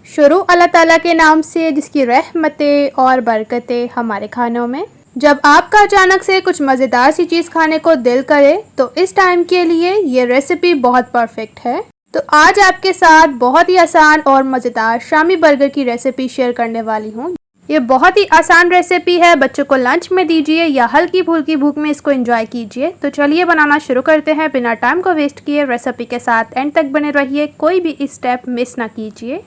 शुरू अल्लाह ताला के नाम से जिसकी रहमतें और बरकतें हमारे खानों में। जब आपका अचानक से कुछ मज़ेदार सी चीज़ खाने को दिल करे तो इस टाइम के लिए ये रेसिपी बहुत परफेक्ट है। तो आज आपके साथ बहुत ही आसान और मज़ेदार शामी बर्गर की रेसिपी शेयर करने वाली हूँ। ये बहुत ही आसान रेसिपी है, बच्चों को लंच में दीजिए या हल्की फुल्की भूख में इसको एंजॉय कीजिए। तो चलिए बनाना शुरू करते हैं बिना टाइम को वेस्ट किए। रेसिपी के साथ एंड तक बने रहिए, कोई भी स्टेप मिस ना कीजिए।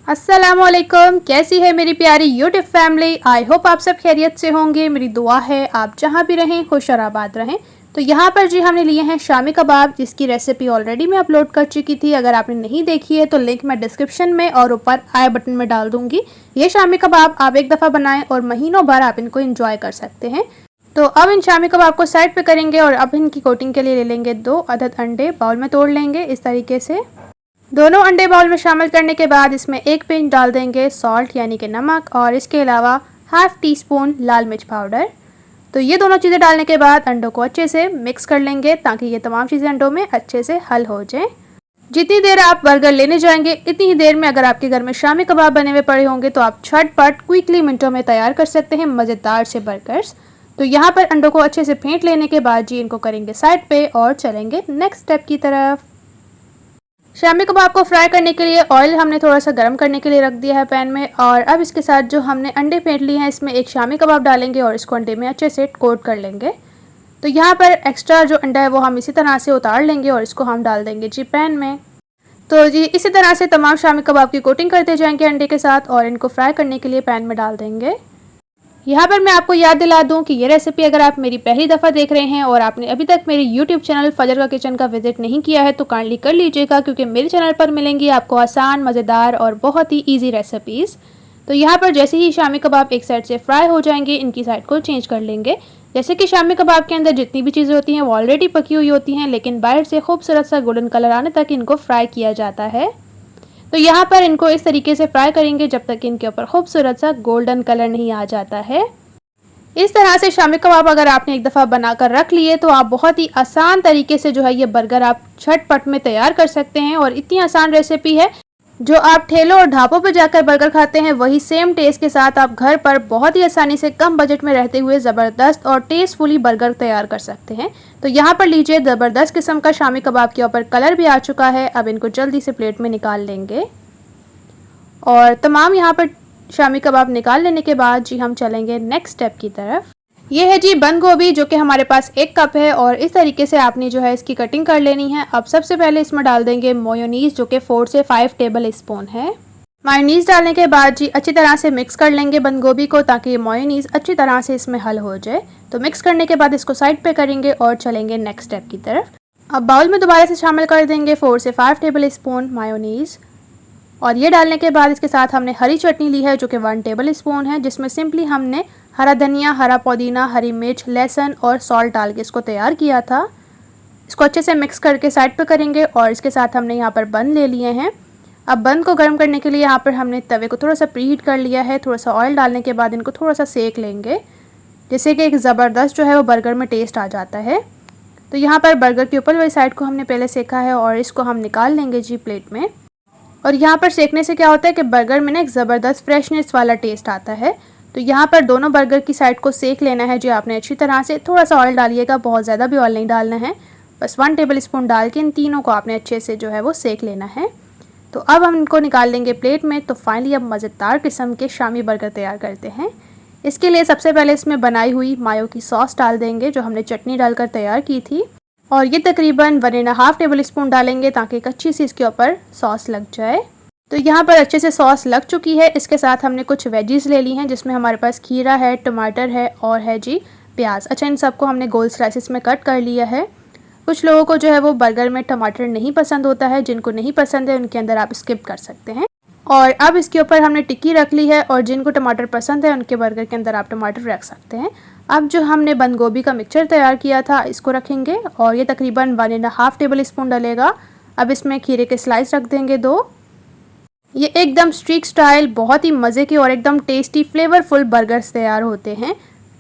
अस्सलामुअलैकुम, कैसी है मेरी प्यारी यूट्यूब फैमिली। आई होप आप सब खैरियत से होंगे। मेरी दुआ है आप जहां भी रहें खुश और आबाद रहें। तो यहाँ पर जी हमने लिए हैं शामी कबाब, जिसकी रेसिपी ऑलरेडी मैं अपलोड कर चुकी थी। अगर आपने नहीं देखी है तो लिंक मैं डिस्क्रिप्शन में और ऊपर आई बटन में डाल दूंगी। ये शामी कबाब आप एक दफ़ा बनाएं और महीनों भर आप इनको इंजॉय कर सकते हैं। तो अब इन शामी कबाब को साइड पे करेंगे और अब इनकी कोटिंग के लिए ले लेंगे 2 अदद अंडे। बाउल में तोड़ लेंगे इस तरीके से। दोनों अंडे बाउल में शामिल करने के बाद इसमें 1 पिंच डाल देंगे सॉल्ट यानी कि नमक, और इसके अलावा हाफ टी स्पून लाल मिर्च पाउडर। तो ये दोनों चीज़ें डालने के बाद अंडों को अच्छे से मिक्स कर लेंगे ताकि ये तमाम चीज़ें अंडों में अच्छे से हल हो जाएं। जितनी देर आप बर्गर लेने जाएंगे इतनी ही देर में अगर आपके घर में शामी कबाब बने हुए पड़े होंगे तो आप झटपट क्विकली मिनटों में तैयार कर सकते हैं मज़ेदार से बर्गर्स। तो यहाँ पर अंडों को अच्छे से फेंट लेने के बाद जी इनको करेंगे साइड पे और चलेंगे नेक्स्ट स्टेप की तरफ। शामी कबाब को फ्राई करने के लिए ऑयल हमने थोड़ा सा गर्म करने के लिए रख दिया है पैन में, और अब इसके साथ जो हमने अंडे फेंट लिए हैं इसमें एक शामी कबाब डालेंगे और इसको अंडे में अच्छे से कोट कर लेंगे। तो यहाँ पर एक्स्ट्रा जो अंडा है वो हम इसी तरह से उतार लेंगे और इसको हम डाल देंगे जी पैन में। तो जी इसी तरह से तमाम शामी कबाब की कोटिंग करते जाएंगे अंडे के साथ और इनको फ्राई करने के लिए पैन में डाल देंगे। यहाँ पर मैं आपको याद दिला दूं कि ये रेसिपी अगर आप मेरी पहली दफ़ा देख रहे हैं और आपने अभी तक मेरे YouTube चैनल फजर का किचन का विजिट नहीं किया है तो काइंडली कर लीजिएगा, क्योंकि मेरे चैनल पर मिलेंगी आपको आसान, मज़ेदार और बहुत ही इजी रेसिपीज़। तो यहाँ पर जैसे ही शामी कबाब एक साइड से फ्राई हो जाएंगे इनकी साइड को चेंज कर लेंगे। जैसे कि शामी कबाब के अंदर जितनी भी चीज़ें होती हैं वो ऑलरेडी पकी हुई होती हैं, लेकिन बाहर से खूबसूरत सा गोल्डन कलर आने तक इनको फ्राई किया जाता है। तो यहाँ पर इनको इस तरीके से फ्राई करेंगे जब तक इनके ऊपर खूबसूरत सा गोल्डन कलर नहीं आ जाता है। इस तरह से शामी कबाब अगर आपने एक दफ़ा बनाकर रख लिए तो आप बहुत ही आसान तरीके से जो है ये बर्गर आप झटपट में तैयार कर सकते हैं। और इतनी आसान रेसिपी है जो आप ठेलों और ढाबों पर जाकर बर्गर खाते हैं वही सेम टेस्ट के साथ आप घर पर बहुत ही आसानी से कम बजट में रहते हुए ज़बरदस्त और टेस्टफुली बर्गर तैयार कर सकते हैं। तो यहाँ पर लीजिए ज़बरदस्त किस्म का शामी कबाब के ऊपर कलर भी आ चुका है। अब इनको जल्दी से प्लेट में निकाल लेंगे और तमाम यहाँ पर शामी कबाब निकाल लेने के बाद जी हम चलेंगे नेक्स्ट स्टेप की तरफ। ये है जी बंद गोभी, जो कि हमारे पास 1 कप है और इस तरीके से आपने जो है इसकी कटिंग कर लेनी है। अब सबसे पहले इसमें डाल देंगे मेयोनीज़, जो कि 4 से 5 टेबल स्पून है। मेयोनीज़ डालने के बाद जी अच्छी तरह से मिक्स कर लेंगे बंद गोभी को ताकि ये मेयोनीज़ अच्छी तरह से इसमें हल हो जाए। तो मिक्स करने के बाद इसको साइड पे करेंगे और चलेंगे नेक्स्ट स्टेप की तरफ। अब बाउल में दोबारा से शामिल कर देंगे 4 से 5 टेबल स्पून मेयोनीज़, और ये डालने के बाद इसके साथ हमने हरी चटनी ली है जो कि 1 टेबल स्पून है, जिसमें सिंपली हमने हरा धनिया, हरा पुदीना, हरी मिर्च, लहसुन और सॉल्ट डाल के इसको तैयार किया था। इसको अच्छे से मिक्स करके साइड पे करेंगे और इसके साथ हमने यहाँ पर बन ले लिए हैं। अब बन को गर्म करने के लिए यहाँ पर हमने तवे को थोड़ा सा प्रीहीट कर लिया है। थोड़ा सा ऑयल डालने के बाद इनको थोड़ा सा सेक लेंगे, जिससे कि एक ज़बरदस्त जो है वो बर्गर में टेस्ट आ जाता है। तो यहाँ पर बर्गर के ऊपर वाली साइड को हमने पहले सेका है और इसको हम निकाल लेंगे जी प्लेट में। और यहाँ पर सेकने से क्या होता है कि बर्गर में ना एक ज़बरदस्त फ्रेशनेस वाला टेस्ट आता है। तो यहाँ पर दोनों बर्गर की साइड को सेक लेना है जी आपने अच्छी तरह से। थोड़ा सा ऑयल डालिएगा, बहुत ज़्यादा भी ऑयल नहीं डालना है, बस 1 टेबल स्पून डाल के इन तीनों को आपने अच्छे से जो है वो सेक लेना है। तो अब हम इनको निकाल लेंगे प्लेट में। तो फाइनली अब मज़ेदार किस्म के शामी बर्गर तैयार करते हैं। इसके लिए सबसे पहले इसमें बनाई हुई मायो की सॉस डाल देंगे जो हमने चटनी डालकर तैयार की थी, और ये तकरीबन 1.5 टेबल स्पून डालेंगे ताकि एक अच्छी सी इसके ऊपर सॉस लग जाए। तो यहाँ पर अच्छे से सॉस लग चुकी है। इसके साथ हमने कुछ वेजीज़ ले ली हैं जिसमें हमारे पास खीरा है, टमाटर है और है जी प्याज। अच्छा, इन सबको हमने गोल स्लाइसिस में कट कर लिया है। कुछ लोगों को जो है वो बर्गर में टमाटर नहीं पसंद होता है, जिनको नहीं पसंद है उनके अंदर आप स्किप कर सकते हैं। और अब इसके ऊपर हमने टिक्की रख ली है, और जिनको टमाटर पसंद है उनके बर्गर के अंदर आप टमाटर रख सकते हैं। अब जो हमने बंद गोभी का मिक्सचर तैयार किया था इसको रखेंगे, और ये तकरीबन 1.5 टेबल स्पून डलेगा। अब इसमें खीरे के स्लाइस रख देंगे 2। ये एकदम स्ट्रीट स्टाइल बहुत ही मज़े के और एकदम टेस्टी फ्लेवरफुल बर्गर्स तैयार होते हैं।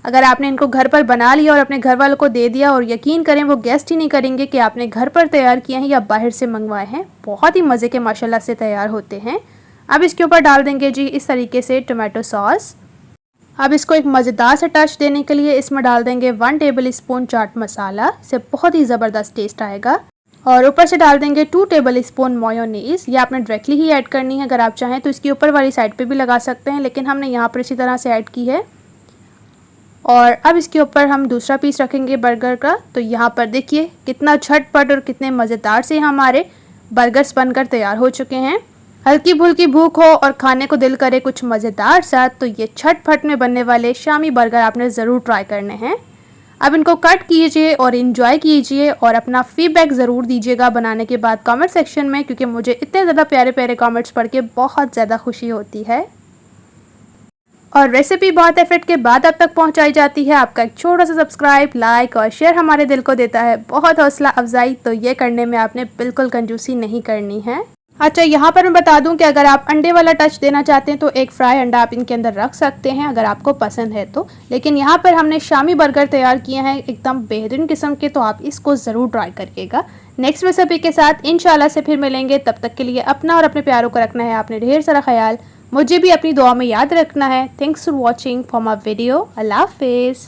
अगर आपने इनको घर पर बना लिया और अपने घर वालों को दे दिया, और यकीन करें वो गेस्ट ही नहीं करेंगे कि आपने घर पर तैयार किए हैं या बाहर से मंगवाए हैं। बहुत ही मज़े के माशाल्लाह से तैयार होते हैं। अब इसके ऊपर डाल देंगे जी इस तरीके से टोमेटो सॉस। अब इसको एक मज़ेदार से टच देने के लिए इसमें डाल देंगे 1 टेबल स्पून चाट मसाला। इससे बहुत ही ज़बरदस्त टेस्ट आएगा। और ऊपर से डाल देंगे 2 टेबल स्पून मेयोनीज़। ये आपने डायरेक्टली ही ऐड करनी है, अगर आप चाहें तो इसकी ऊपर वाली साइड पे भी लगा सकते हैं, लेकिन हमने यहाँ पर इसी तरह से ऐड की है। और अब इसके ऊपर हम दूसरा पीस रखेंगे बर्गर का। तो यहाँ पर देखिए कितना झटपट और कितने मज़ेदार से हमारे बर्गर्स बनकर तैयार हो चुके हैं। हल्की फुल्की भूख हो और खाने को दिल करे कुछ मज़ेदार सा, तो ये झटपट में बनने वाले शामी बर्गर आपने ज़रूर ट्राई करने हैं। अब इनको कट कीजिए और इन्जॉय कीजिए, और अपना फीडबैक ज़रूर दीजिएगा बनाने के बाद कमेंट सेक्शन में, क्योंकि मुझे इतने ज़्यादा प्यारे प्यारे कमेंट्स पढ़ के बहुत ज़्यादा खुशी होती है। और रेसिपी बहुत एफर्ट के बाद अब तक पहुंचाई जाती है। आपका एक छोटा सा सब्सक्राइब, लाइक और शेयर हमारे दिल को देता है बहुत हौसला अफजाई, तो ये करने में आपने बिल्कुल कंजूसी नहीं करनी है। अच्छा, यहाँ पर मैं बता दूं कि अगर आप अंडे वाला टच देना चाहते हैं तो एक फ्राई अंडा आप इनके अंदर रख सकते हैं, अगर आपको पसंद है तो। लेकिन यहाँ पर हमने शामी बर्गर तैयार किए हैं एकदम बेहतरीन किस्म के, तो आप इसको ज़रूर ट्राई करिएगा। नेक्स्ट रेसिपी के साथ इंशाल्लाह से फिर मिलेंगे। तब तक के लिए अपना और अपने प्यारों को रखना है आपने ढेर सारा ख्याल। मुझे भी अपनी दुआ में याद रखना है। Thanks for watching for my video. अल्लाह हाफिज़।